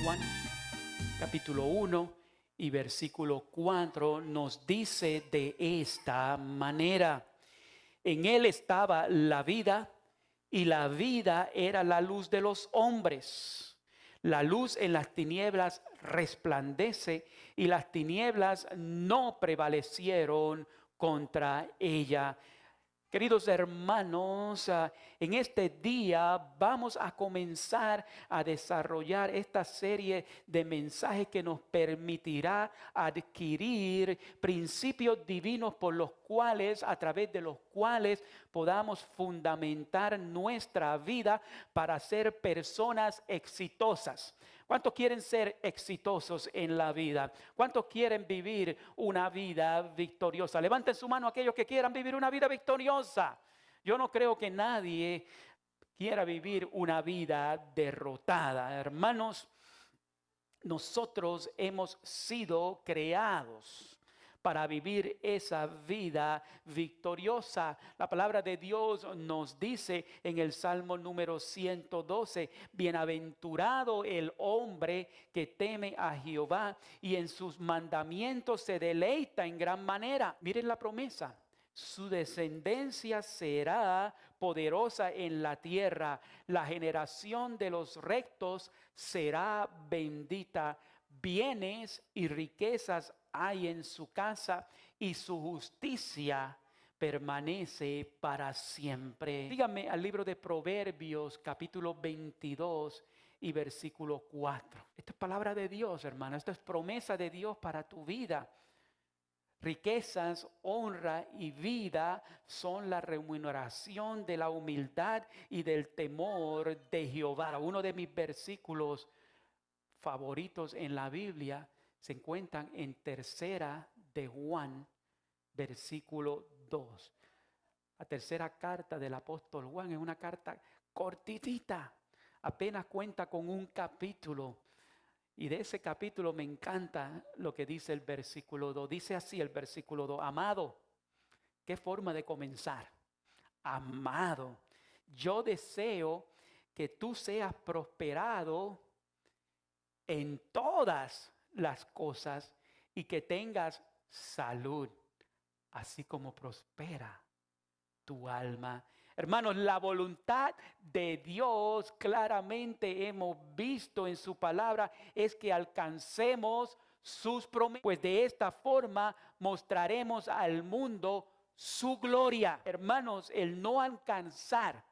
Juan, capítulo 1 y versículo 4 nos dice de esta manera: en él estaba la vida, y la vida era la luz de los hombres. La luz en las tinieblas resplandece, y las tinieblas no prevalecieron contra ella. Queridos hermanos, en este día vamos a comenzar a desarrollar esta serie de mensajes que nos permitirá adquirir principios divinos por los cuales, a través de los cuales podamos fundamentar nuestra vida para ser personas exitosas. ¿Cuántos quieren ser exitosos en la vida? ¿Cuántos quieren vivir una vida victoriosa? Levanten su mano aquellos que quieran vivir una vida victoriosa. Yo no creo que nadie quiera vivir una vida derrotada. Hermanos, nosotros hemos sido creados para vivir esa vida victoriosa. La palabra de Dios nos dice en el Salmo número 112, bienaventurado el hombre que teme a Jehová y en sus mandamientos se deleita en gran manera. Miren la promesa: su descendencia será poderosa en la tierra, la generación de los rectos será bendita. Bienes y riquezas hay en su casa, y su justicia permanece para siempre. Dígame al libro de Proverbios, capítulo 22 y versículo 4. Esta es palabra de Dios, hermano. Esta es promesa de Dios para tu vida. Riquezas, honra y vida son la remuneración de la humildad y del temor de Jehová. Uno de mis versículos favoritos en la Biblia se encuentran en tercera de Juan, versículo 2. La tercera carta del apóstol Juan es una carta cortitita, apenas cuenta con un capítulo. Y de ese capítulo me encanta lo que dice el versículo 2. Dice así el versículo 2: amado, qué forma de comenzar. Amado, yo deseo que tú seas prosperado en todas las cosas y que tengas salud, así como prospera tu alma. Hermanos, la voluntad de Dios, claramente hemos visto en su palabra, es que alcancemos sus promesas, pues de esta forma mostraremos al mundo su gloria. Hermanos, el no alcanzar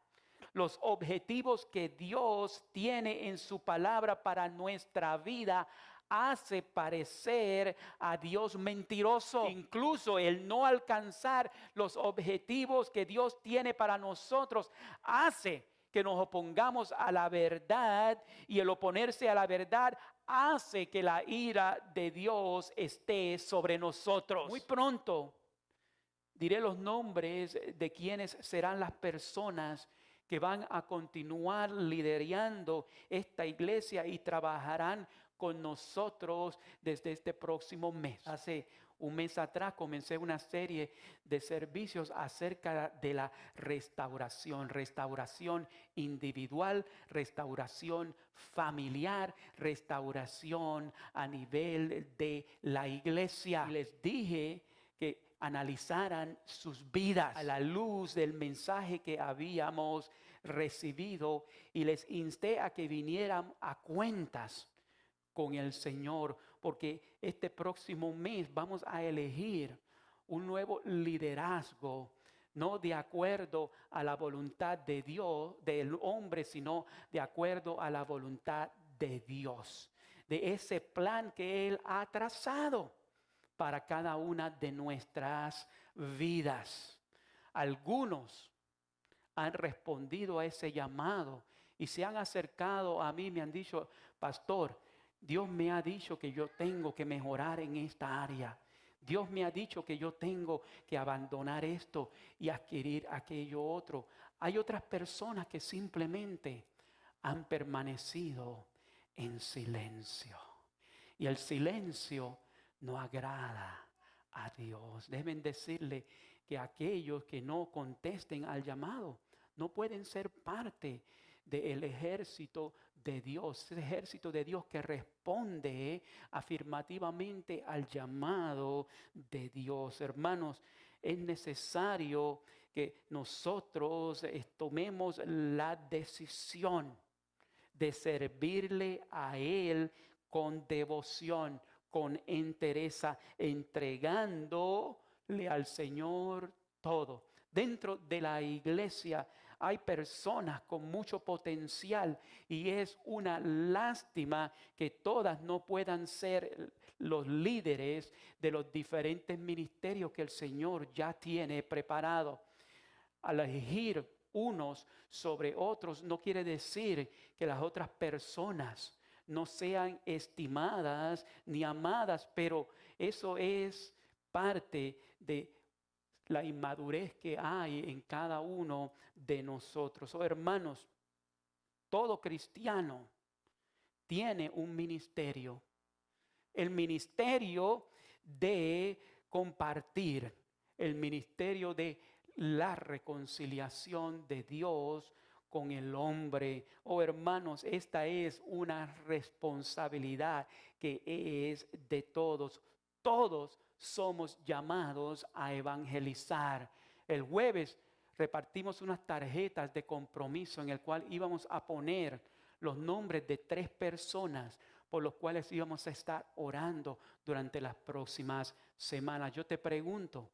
los objetivos que Dios tiene en su palabra para nuestra vida hace parecer a Dios mentiroso. Incluso el no alcanzar los objetivos que Dios tiene para nosotros hace que nos opongamos a la verdad, y el oponerse a la verdad hace que la ira de Dios esté sobre nosotros. Muy pronto diré los nombres de quienes serán las personas que van a continuar liderando esta iglesia y trabajarán con nosotros desde este próximo mes. Hace un mes atrás comencé una serie de servicios acerca de la restauración individual, restauración familiar, restauración a nivel de la iglesia. Y les dije que analizaran sus vidas a la luz del mensaje que habíamos recibido, y les insté a que vinieran a cuentas con el Señor, porque este próximo mes vamos a elegir un nuevo liderazgo, no de acuerdo a la voluntad de Dios, del hombre, sino de acuerdo a la voluntad de Dios, de ese plan que Él ha trazado para cada una de nuestras vidas. Algunos han respondido a ese llamado y se han acercado a mí, me han dicho: pastor, Dios me ha dicho que yo tengo que mejorar en esta área. Dios me ha dicho que yo tengo que abandonar esto y adquirir aquello otro. Hay otras personas que simplemente han permanecido en silencio, y el silencio no agrada a Dios. Deben decirle que aquellos que no contesten al llamado no pueden ser parte del ejército de Dios, ese ejército de Dios que responde afirmativamente al llamado de Dios. Hermanos, es necesario que nosotros tomemos la decisión de servirle a Él con devoción, con entereza, entregándole al Señor todo. Dentro de la iglesia hay personas con mucho potencial y es una lástima que todas no puedan ser los líderes de los diferentes ministerios que el Señor ya tiene preparado. Al elegir unos sobre otros no quiere decir que las otras personas no sean estimadas ni amadas, pero eso es parte de la inmadurez que hay en cada uno de nosotros. Oh, hermanos, todo cristiano tiene un ministerio. El ministerio de compartir, el ministerio de la reconciliación de Dios con el hombre. Oh, hermanos, esta es una responsabilidad que es de todos. Todos somos llamados a evangelizar. El jueves repartimos unas tarjetas de compromiso en el cual íbamos a poner los nombres de 3 personas por los cuales íbamos a estar orando durante las próximas semanas. Yo te pregunto,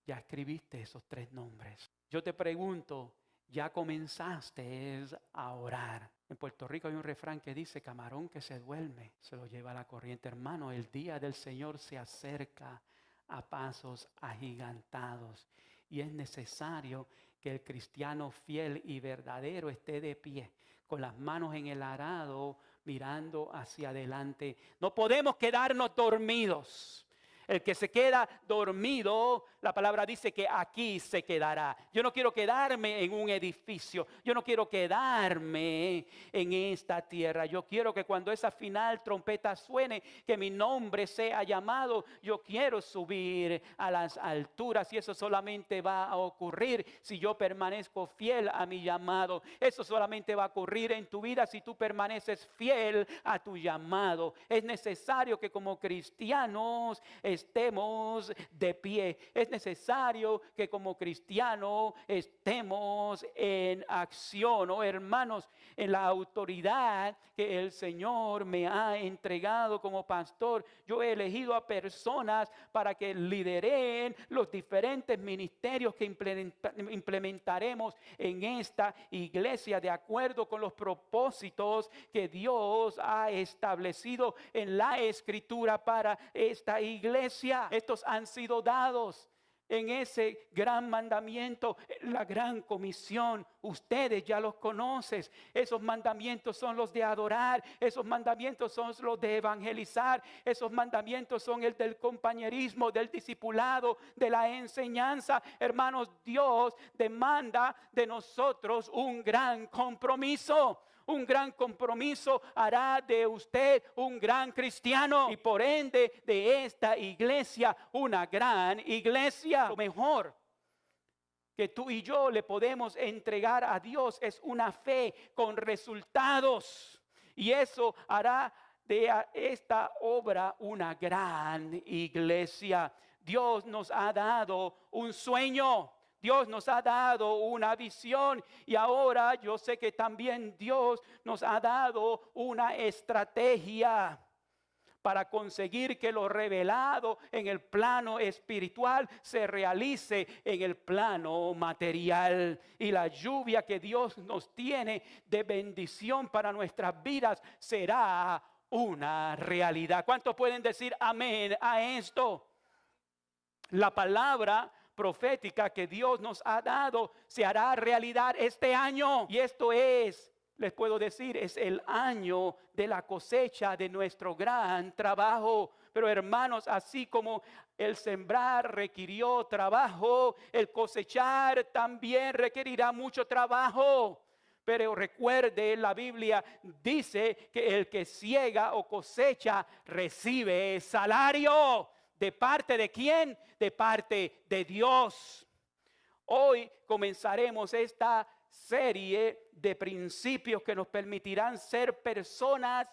¿ya escribiste esos 3 nombres? Yo te pregunto, ¿ya comenzaste a orar? En Puerto Rico hay un refrán que dice: camarón que se duerme, se lo lleva la corriente. Hermano, el día del Señor se acerca a pasos agigantados y es necesario que el cristiano fiel y verdadero esté de pie, con las manos en el arado, mirando hacia adelante. No podemos quedarnos dormidos. El que se queda dormido, la palabra dice que aquí se quedará. Yo no quiero quedarme en un edificio. Yo no quiero quedarme en esta tierra. Yo quiero que cuando esa final trompeta suene, que mi nombre sea llamado. Yo quiero subir a las alturas y eso solamente va a ocurrir si yo permanezco fiel a mi llamado. Eso solamente va a ocurrir en tu vida si tú permaneces fiel a tu llamado. Es necesario que como cristianos estemos de pie. Es necesario que como cristianos estemos en acción. Oh, hermanos, en la autoridad que el Señor me ha entregado como pastor, yo he elegido a personas para que lideren los diferentes ministerios que implementaremos en esta iglesia de acuerdo con los propósitos que Dios ha establecido en la Escritura para esta iglesia. Estos han sido dados en ese gran mandamiento, la gran comisión. Ustedes ya los conocen. Esos mandamientos son los de adorar. Esos mandamientos son los de evangelizar. Esos mandamientos son el del compañerismo, del discipulado, de la enseñanza. Hermanos, Dios demanda de nosotros un gran compromiso. Un gran compromiso hará de usted un gran cristiano y por ende de esta iglesia una gran iglesia. Lo mejor que tú y yo le podemos entregar a Dios es una fe con resultados y eso hará de esta obra una gran iglesia. Dios nos ha dado un sueño. Dios nos ha dado una visión y ahora yo sé que también Dios nos ha dado una estrategia para conseguir que lo revelado en el plano espiritual se realice en el plano material. Y la lluvia que Dios nos tiene de bendición para nuestras vidas será una realidad. ¿Cuántos pueden decir amén a esto? La palabra profética que Dios nos ha dado se hará realidad este año. Y esto es, les puedo decir, es el año de la cosecha de nuestro gran trabajo. Pero hermanos, así como el sembrar requirió trabajo, el cosechar también requerirá mucho trabajo. Pero recuerde, la Biblia dice que el que siega o cosecha recibe salario. ¿De parte de quién? De parte de Dios. Hoy comenzaremos esta serie de principios que nos permitirán ser personas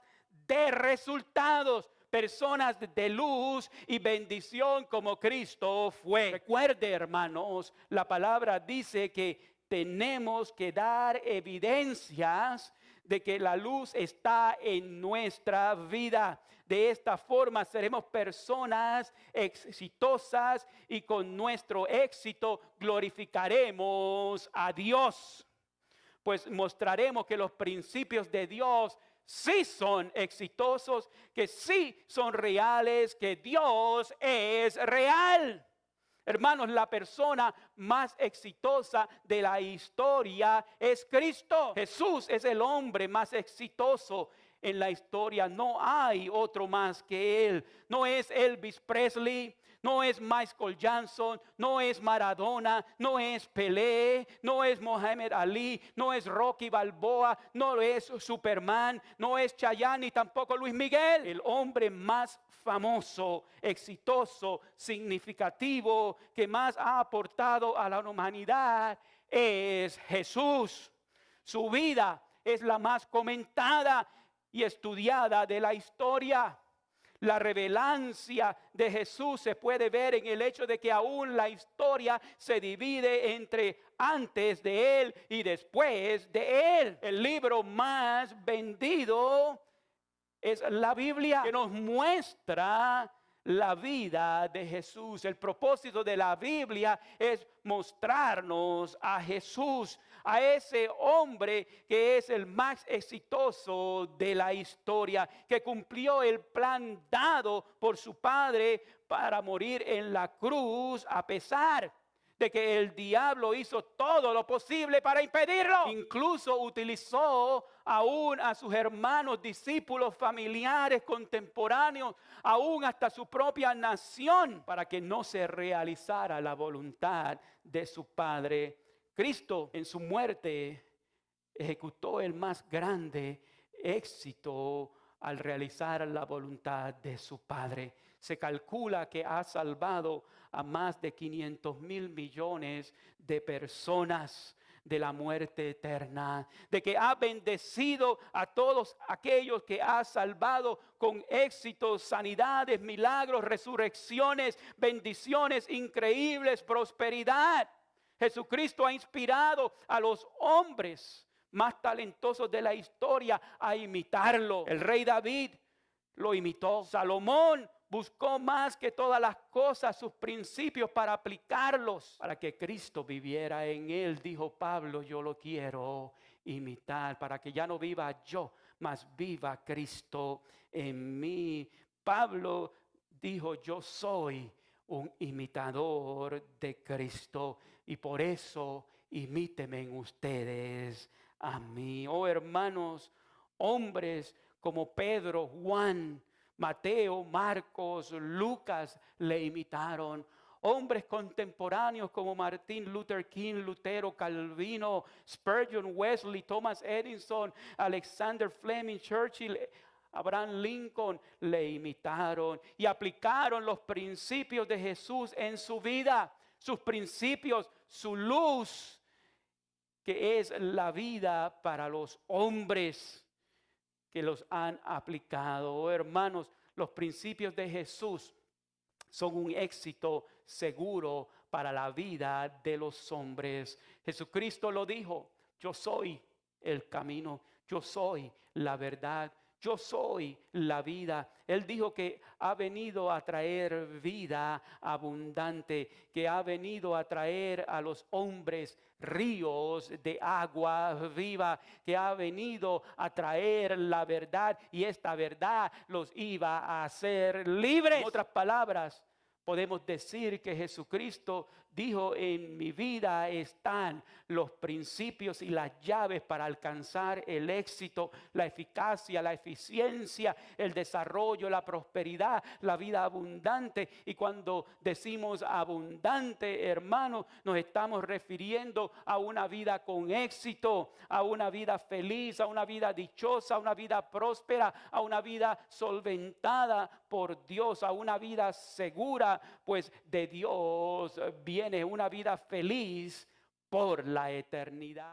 de resultados, personas de luz y bendición como Cristo fue. Recuerde, hermanos, la palabra dice que tenemos que dar evidencias de que la luz está en nuestra vida. De esta forma seremos personas exitosas y con nuestro éxito glorificaremos a Dios. Pues mostraremos que los principios de Dios sí son exitosos, que sí son reales, que Dios es real. Hermanos, la persona más exitosa de la historia es Cristo. Jesús es el hombre más exitoso en la historia. No hay otro más que Él. No es Elvis Presley, no es Michael Jackson, no es Maradona, no es Pelé, no es Muhammad Ali, no es Rocky Balboa, no es Superman, no es Chayanne ni tampoco Luis Miguel. El hombre más famoso, exitoso, significativo, que más ha aportado a la humanidad es Jesús. Su vida es la más comentada y estudiada de la historia. La revelancia de Jesús se puede ver en el hecho de que aún la historia se divide entre antes de Él y después de Él. El libro más vendido es la Biblia, que nos muestra la vida de Jesús. El propósito de la Biblia es mostrarnos a Jesús, a ese hombre que es el más exitoso de la historia, que cumplió el plan dado por su Padre para morir en la cruz, a pesar de que el diablo hizo todo lo posible para impedirlo. Incluso utilizó aún a sus hermanos, discípulos, familiares, contemporáneos, aún hasta su propia nación, para que no se realizara la voluntad de su Padre. Cristo en su muerte ejecutó el más grande éxito al realizar la voluntad de su Padre. Se calcula que ha salvado a más de 500,000 millones de personas de la muerte eterna, de que ha bendecido a todos aquellos que ha salvado con éxito, sanidades, milagros, resurrecciones, bendiciones increíbles, prosperidad. Jesucristo ha inspirado a los hombres más talentosos de la historia a imitarlo. El rey David lo imitó. Salomón buscó más que todas las cosas sus principios para aplicarlos, para que Cristo viviera en él. Dijo Pablo, yo lo quiero imitar, para que ya no viva yo, mas viva Cristo en mí. Pablo dijo, yo soy un imitador de Cristo y por eso imíteme en ustedes a mí. Oh hermanos, hombres como Pedro, Juan, Mateo, Marcos, Lucas le imitaron. Hombres contemporáneos como Martin Luther King, Lutero, Calvino, Spurgeon, Wesley, Thomas Edison, Alexander Fleming, Churchill, Abraham Lincoln le imitaron y aplicaron los principios de Jesús en su vida, sus principios, su luz, que es la vida para los hombres que los han aplicado. Oh, hermanos, los principios de Jesús son un éxito seguro para la vida de los hombres. Jesucristo lo dijo, yo soy el camino, yo soy la verdad, yo soy la vida. Él dijo que ha venido a traer vida abundante, que ha venido a traer a los hombres ríos de agua viva, que ha venido a traer la verdad y esta verdad los iba a hacer libres. En otras palabras, podemos decir que Jesucristo dijo, en mi vida están los principios y las llaves para alcanzar el éxito, la eficacia, la eficiencia, el desarrollo, la prosperidad, la vida abundante. Y cuando decimos abundante, hermanos, nos estamos refiriendo a una vida con éxito, a una vida feliz, a una vida dichosa, a una vida próspera, a una vida solventada por Dios, a una vida segura, pues de Dios viene tiene una vida feliz por la eternidad.